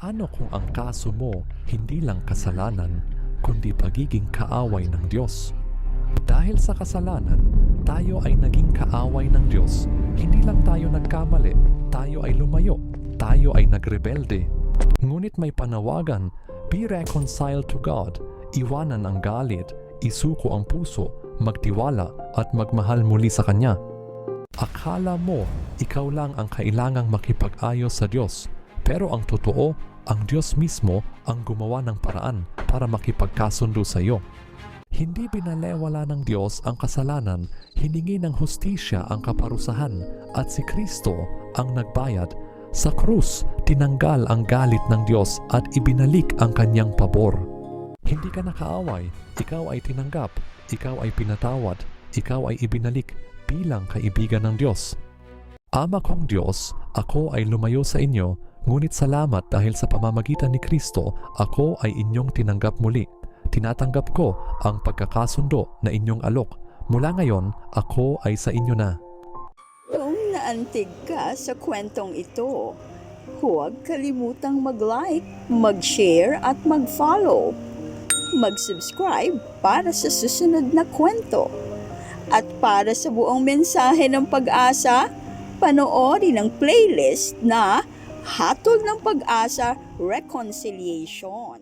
Paano kung ang kaso mo hindi lang kasalanan, kundi pagiging kaaway ng Diyos? Dahil sa kasalanan, tayo ay naging kaaway ng Diyos. Hindi lang tayo nagkamali, tayo ay lumayo, tayo ay nagrebelde. Ngunit may panawagan, be reconciled to God, iwanan ang galit, isuko ang puso, magtiwala at magmahal muli sa Kanya. Akala mo, ikaw lang ang kailangang makipag-ayos sa Diyos. Pero ang totoo, ang Diyos mismo ang gumawa ng paraan para makipagkasundo sa iyo. Hindi binalewala ng Diyos ang kasalanan, hiningi ng hustisya ang kaparusahan, at si Kristo ang nagbayad. Sa krus, tinanggal ang galit ng Diyos at ibinalik ang kanyang pabor. Hindi ka nakaaway, ikaw ay tinanggap, ikaw ay pinatawad, ikaw ay ibinalik bilang kaibigan ng Diyos. Ama kong Diyos, ako ay lumayo sa inyo, ngunit salamat dahil sa pamamagitan ni Kristo, ako ay inyong tinanggap muli. Tinatanggap ko ang pagkakasundo na inyong alok. Mula ngayon, ako ay sa inyo na. Kung naantig ka sa kwentong ito, huwag kalimutang mag-like, mag-share at mag-follow. Mag-subscribe para sa susunod na kwento. At para sa buong mensahe ng pag-asa, panoorin ang playlist na Hatol ng Pag-asa Reconciliation.